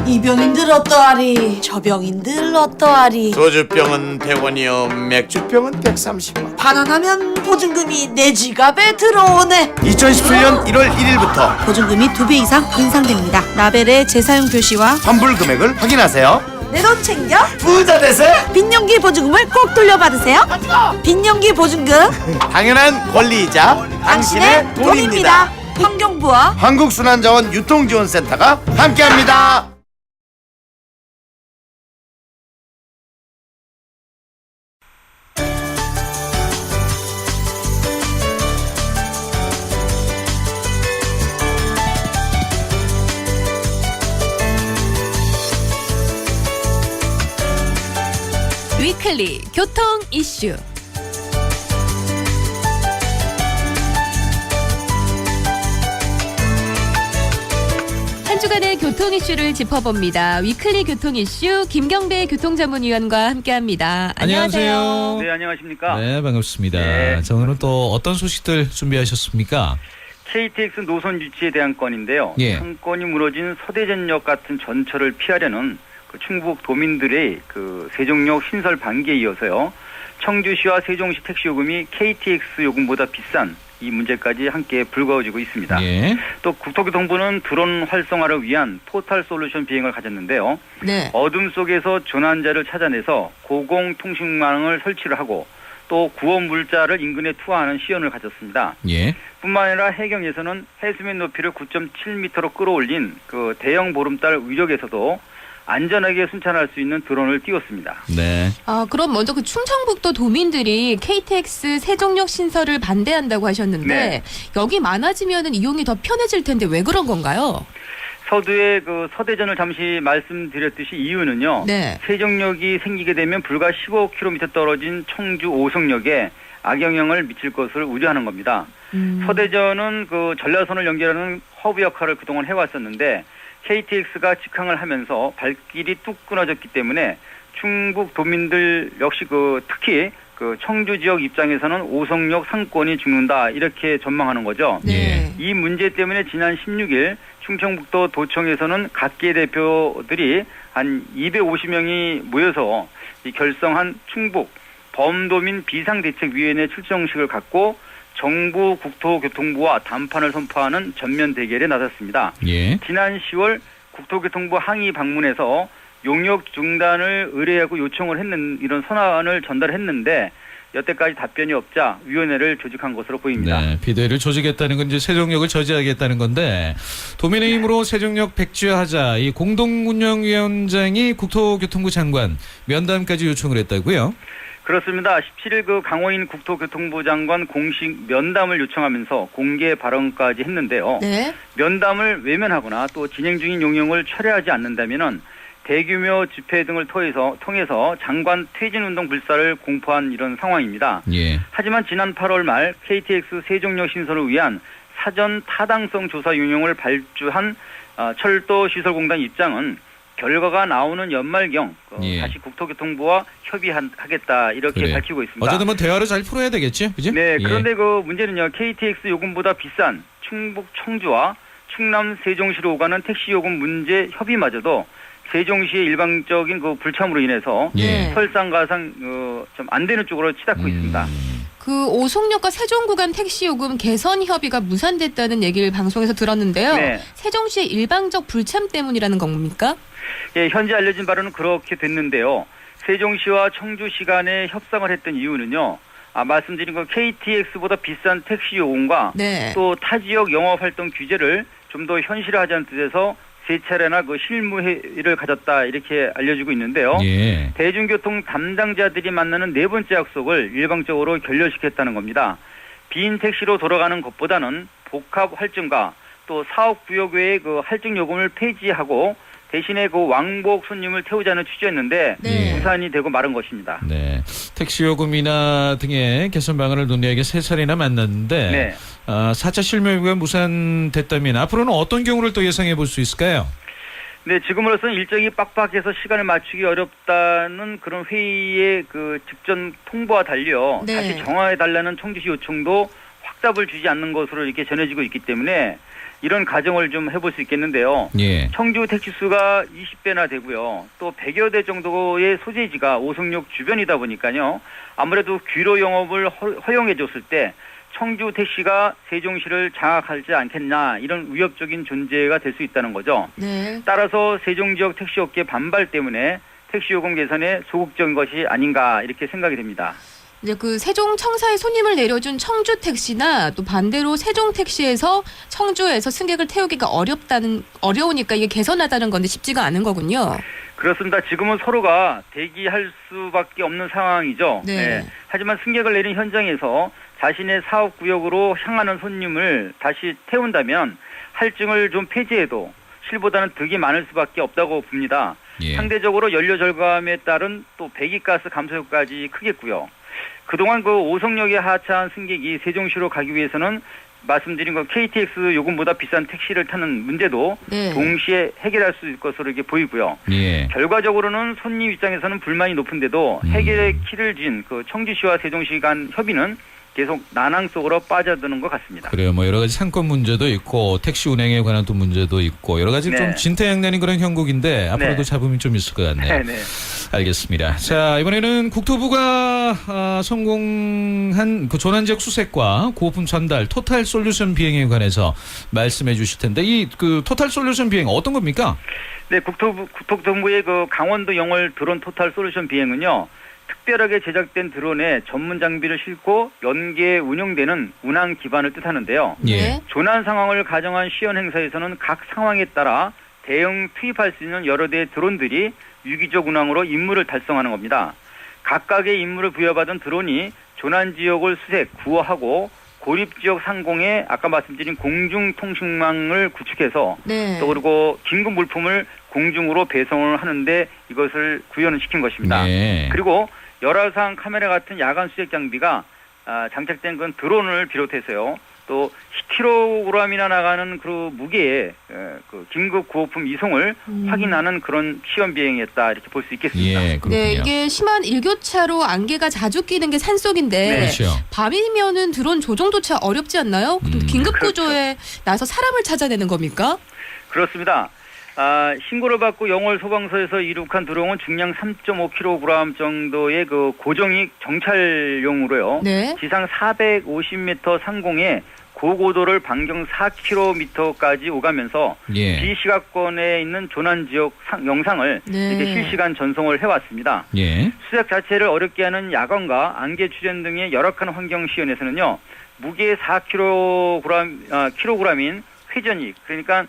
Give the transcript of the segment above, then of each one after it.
이 병인들 어떠하리? 저 병인들 어떠하리? 소주병은 100원이요 맥주병은 130원. 반환하면 보증금이 내 지갑에 들어오네. 2017년 1월 1일부터 보증금이 2배 이상 인상됩니다. 라벨의 재사용 표시와 환불 금액을 확인하세요. 내 돈 챙겨 부자 되세요. 빈년기 보증금을 꼭 돌려받으세요. 빈년기 보증금 당연한 권리이자 당신의 돈입니다. 환경부와 한국순환자원 유통지원센터가 함께합니다. 위클리 교통 이슈. 한 주간의 교통 이슈를 짚어봅니다. 위클리 교통 이슈 김경배 교통자문위원과 함께합니다. 안녕하세요. 네, 안녕하십니까. 네, 반갑습니다. 네. 자, 오늘은 또 어떤 소식들 준비하셨습니까? KTX 노선 유치에 대한 건인데요. 예. 상권이 무너진 서대전역 같은 전철을 피하려는 그 충북 도민들의 그 세종역 신설 반기에 이어서요. 청주시와 세종시 택시 요금이 KTX 요금보다 비싼 이 문제까지 함께 불거지고 있습니다. 예. 또 국토교통부는 드론 활성화를 위한 포탈 솔루션 비행을 가졌는데요. 네. 어둠 속에서 조난자를 찾아내서 고공통신망을 설치를 하고 또 구호 물자를 인근에 투하하는 시연을 가졌습니다. 예. 뿐만 아니라 해경에서는 해수면 높이를 9.7m로 끌어올린 그 대형 보름달 위력에서도 안전하게 순찰할 수 있는 드론을 띄웠습니다. 네. 그럼 먼저 그 충청북도 도민들이 KTX 세종역 신설을 반대한다고 하셨는데 네. 여기 많아지면은 이용이 더 편해질 텐데 왜 그런 건가요? 서두에 그 서대전을 잠시 말씀드렸듯이 이유는요. 네. 세종역이 생기게 되면 불과 15km 떨어진 청주 오송역에 악영향을 미칠 것을 우려하는 겁니다. 서대전은 그 전라선을 연결하는 허브 역할을 그동안 해왔었는데 KTX가 직항을 하면서 발길이 뚝 끊어졌기 때문에 충북 도민들 역시 특히 그 청주 지역 입장에서는 오송역 상권이 죽는다 이렇게 전망하는 거죠. 네. 이 문제 때문에 지난 16일 충청북도 도청에서는 각계 대표들이 한 250명이 모여서 결성한 충북 범도민 비상대책위원회 출정식을 갖고 정부 국토교통부와 단판을 선포하는 전면 대결에 나섰습니다. 예. 지난 10월 국토교통부 항의 방문에서 용역 중단을 의뢰하고 요청을 했는 이런 선언을 전달했는데 여태까지 답변이 없자 위원회를 조직한 것으로 보입니다. 네. 비대위를 조직했다는 건 이제 세종역을 저지하겠다는 건데 도민의힘으로 세종역 백지화하자 이 공동운영위원장이 국토교통부 장관 면담까지 요청을 했다고요? 그렇습니다. 17일 그 강호인 국토교통부 장관 공식 면담을 요청하면서 공개 발언까지 했는데요. 네. 면담을 외면하거나 또 진행 중인 용역을 철회하지 않는다면은 대규모 집회 등을 통해서 장관 퇴진운동 불사를 공포한 이런 상황입니다. 예. 하지만 지난 8월 말 KTX 세종역 신설을 위한 사전 타당성 조사 용역을 발주한 철도시설공단 입장은 결과가 나오는 연말경 예. 다시 국토교통부와 협의하겠다 이렇게 그래요. 밝히고 있습니다. 어쨌든 뭐 대화를 잘 풀어야 되겠죠, 그죠? 네, 예. 그런데 그 문제는요. KTX 요금보다 비싼 충북 청주와 충남 세종시로 오가는 택시 요금 문제 협의마저도 세종시의 일방적인 그 불참으로 인해서 예. 설상가상 좀 안 되는 쪽으로 치닫고 있습니다. 그 오송역과 세종 구간 택시 요금 개선 협의가 무산됐다는 얘기를 방송에서 들었는데요. 네. 세종시의 일방적 불참 때문이라는 겁니까? 예, 현재 알려진 바로는 그렇게 됐는데요. 세종시와 청주시 간에 협상을 했던 이유는요. 말씀드린 그 KTX보다 비싼 택시 요금과 네. 또 타 지역 영업 활동 규제를 좀 더 현실화하자는 뜻에서 세 차례나 그 실무회의를 가졌다 이렇게 알려지고 있는데요. 예. 대중교통 담당자들이 만나는 네 번째 약속을 일방적으로 결렬시켰다는 겁니다. 빈 택시로 돌아가는 것보다는 복합 할증과 또 사업구역 외의 그 할증 요금을 폐지하고 대신에 그 왕복 손님을 태우자는 취지였는데 네. 무산이 되고 말은 것입니다. 네. 택시 요금이나 등의 개선 방안을 논의하기 세 차례나 만났는데 네. 4차 실무회의가 무산됐다면 앞으로는 어떤 경우를 또 예상해 볼 수 있을까요? 네, 지금으로서는 일정이 빡빡해서 시간을 맞추기 어렵다는 그런 회의의 그 직전 통보와 달려 네. 다시 정화해 달라는 청주시 요청도 확답을 주지 않는 것으로 이렇게 전해지고 있기 때문에 이런 가정을 좀 해볼 수 있겠는데요. 예. 청주 택시 수가 20대나 되고요. 또 100여 대 정도의 소재지가 오송역 주변이다 보니까요. 아무래도 귀로 영업을 허용해 줬을 때 청주 택시가 세종시를 장악하지 않겠나 이런 위협적인 존재가 될 수 있다는 거죠. 네. 따라서 세종 지역 택시업계 반발 때문에 택시 요금 개선에 소극적인 것이 아닌가 이렇게 생각이 됩니다. 이제 그 세종 청사에 손님을 내려준 청주 택시나 또 반대로 세종 택시에서 청주에서 승객을 태우기가 어려우니까 이게 개선하다는 건데 쉽지가 않은 거군요. 그렇습니다. 지금은 서로가 대기할 수밖에 없는 상황이죠. 네. 하지만 승객을 내린 현장에서 자신의 사업 구역으로 향하는 손님을 다시 태운다면 할증을 좀 폐지해도 실보다는 득이 많을 수밖에 없다고 봅니다. 예. 상대적으로 연료 절감에 따른 또 배기가스 감소 효과까지 크겠고요. 그동안 그 오송역에 하차한 승객이 세종시로 가기 위해서는 말씀드린 그 KTX 요금보다 비싼 택시를 타는 문제도 네. 동시에 해결할 수 있을 것으로 이렇게 보이고요. 예. 결과적으로는 손님 입장에서는 불만이 높은데도 해결의 키를 쥔 그 청주시와 세종시 간 협의는 계속 난항 속으로 빠져드는 것 같습니다. 그래요. 뭐 여러 가지 상권 문제도 있고 택시 운행에 관한 또 문제도 있고 여러 가지 네. 좀 진퇴양난인 그런 형국인데 앞으로도 네. 잡음이 좀 있을 것 같네요. 네. 알겠습니다. 자, 이번에는 국토부가 성공한 그 조난지역 수색과 고호품 전달 토탈 솔루션 비행에 관해서 말씀해 주실 텐데 이 그 토탈 솔루션 비행 어떤 겁니까? 네, 국토부의 그 강원도 영월 드론 토탈 솔루션 비행은요. 특별하게 제작된 드론에 전문 장비를 싣고 연계에 운용되는 운항 기반을 뜻하는데요. 예. 네. 조난 상황을 가정한 시연 행사에서는 각 상황에 따라 대응 투입할 수 있는 여러 대의 드론들이 유기적 운항으로 임무를 달성하는 겁니다. 각각의 임무를 부여받은 드론이 조난 지역을 수색, 구호하고 고립 지역 상공에 아까 말씀드린 공중 통신망을 구축해서 네. 또 그리고 긴급 물품을 공중으로 배송을 하는데 이것을 구현을 시킨 것입니다. 네. 그리고 열화상 카메라 같은 야간 수색 장비가 장착된 건 드론을 비롯해서요. 또 10kg이나 나가는 그 무게의 그 긴급 구호품 이송을 확인하는 그런 시험 비행이었다 이렇게 볼 수 있겠습니다. 예, 그렇군요. 네, 이게 심한 일교차로 안개가 자주 끼는 게 산속인데 네. 그렇죠. 밤이면은 드론 조종조차 어렵지 않나요? 긴급 구조에 나서 사람을 찾아내는 겁니까? 그렇습니다. 신고를 받고 영월 소방서에서 이륙한 드론은 중량 3.5kg 정도의 그 고정익 정찰용으로요. 네. 지상 450m 상공에 고고도를 반경 4km까지 오가면서 예. 비시각권에 있는 조난 지역 영상을 네. 이렇게 실시간 전송을 해왔습니다. 예. 수색 자체를 어렵게 하는 야광과 안개 출현 등의 열악한 환경 시연에서는요. 무게 4kg인 회전익 그러니까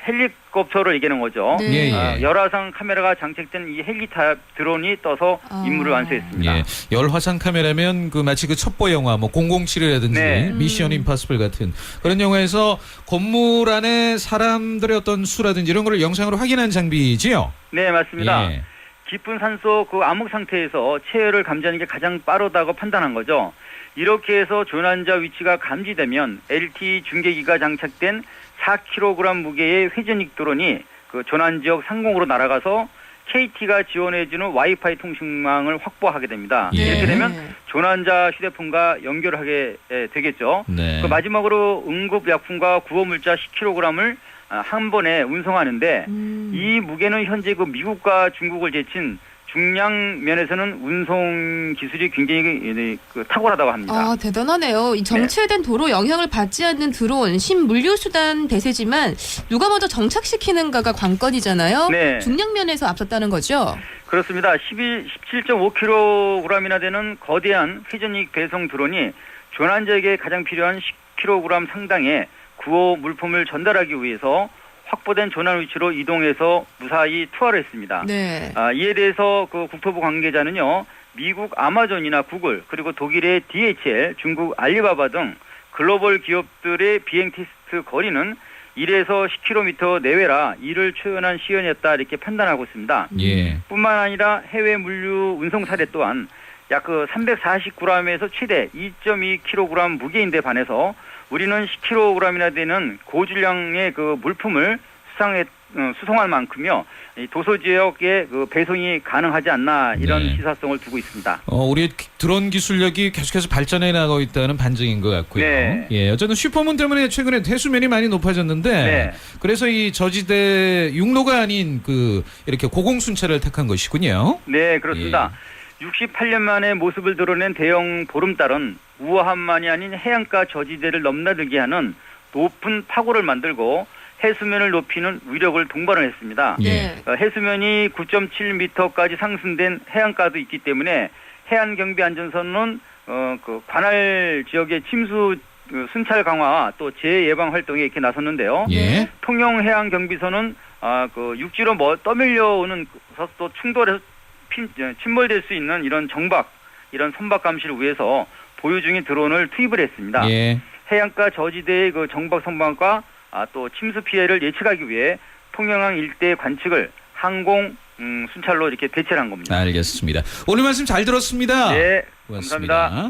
헬리콥터를 얘기하는 거죠. 네. 예. 열화상 카메라가 장착된 이 헬기탑 드론이 떠서 임무를 완수했습니다. 예. 열화상 카메라면 그 마치 그 첩보 영화 뭐 007이라든지 네. 미션 임파서블 같은 그런 영화에서 건물 안에 사람들의 어떤 수라든지 이런 거를 영상으로 확인한 장비지요. 네, 맞습니다. 예. 깊은 산소 그 암흑 상태에서 체열을 감지하는 게 가장 빠르다고 판단한 거죠. 이렇게 해서 조난자 위치가 감지되면 LTE 중계기가 장착된 4kg 무게의 회전익 드론이 그 조난 지역 상공으로 날아가서 KT가 지원해주는 와이파이 통신망을 확보하게 됩니다. 예. 이렇게 되면 조난자 휴대폰과 연결하게 되겠죠. 네. 그 마지막으로 응급약품과 구호물자 10kg을 한 번에 운송하는데 이 무게는 현재 그 미국과 중국을 제친 중량 면에서는 운송 기술이 굉장히 탁월하다고 합니다. 아, 대단하네요. 이 정체된 도로 영향을 받지 않는 드론, 신물류수단 대세지만 누가 먼저 정착시키는가가 관건이잖아요. 네. 중량 면에서 앞섰다는 거죠. 그렇습니다. 17.5kg이나 되는 거대한 회전익 배송 드론이 조난자에게 가장 필요한 10kg 상당의 구호 물품을 전달하기 위해서 확보된 조난 위치로 이동해서 무사히 투하를 했습니다. 네. 이에 대해서 그 국토부 관계자는요, 미국 아마존이나 구글, 그리고 독일의 DHL, 중국 알리바바 등 글로벌 기업들의 비행 테스트 거리는 1에서 10km 내외라 이를 초연한 시연이었다 이렇게 판단하고 있습니다. 예. 뿐만 아니라 해외 물류 운송 사례 또한 약 340g에서 최대 2.2kg 무게인데 반해서 우리는 10kg이나 되는 고질량의 그 물품을 수송할 만큼요. 이 도서 지역에 그 배송이 가능하지 않나 이런 네. 시사성을 두고 있습니다. 우리 드론 기술력이 계속해서 발전해 나가고 있다는 반증인 것 같고요. 네. 예, 어쨌든 슈퍼문 때문에 최근에 해수면이 많이 높아졌는데 네. 그래서 이 저지대 육로가 아닌 그 이렇게 고공순찰을 택한 것이군요. 네, 그렇습니다. 68년 만에 모습을 드러낸 대형 보름달은 우아함만이 아닌 해안가 저지대를 넘나들게 하는 높은 파고를 만들고 해수면을 높이는 위력을 동반을 했습니다. 예. 해수면이 9.7m까지 상승된 해안가도 있기 때문에 해안경비안전선은 그 관할 지역의 침수 순찰 강화와 또 재예방 활동에 이렇게 나섰는데요. 예. 통영해양경비선은 그 육지로 떠밀려 오는 또 충돌해서 침몰될 수 있는 이런 정박, 이런 선박 감시를 위해서 보유 중인 드론을 투입을 했습니다. 예. 해안가 저지대의 그 정박 선박과 또 침수 피해를 예측하기 위해 통영항 일대 관측을 항공 순찰로 이렇게 대체를 한 겁니다. 알겠습니다. 오늘 말씀 잘 들었습니다. 네, 고맙습니다. 감사합니다.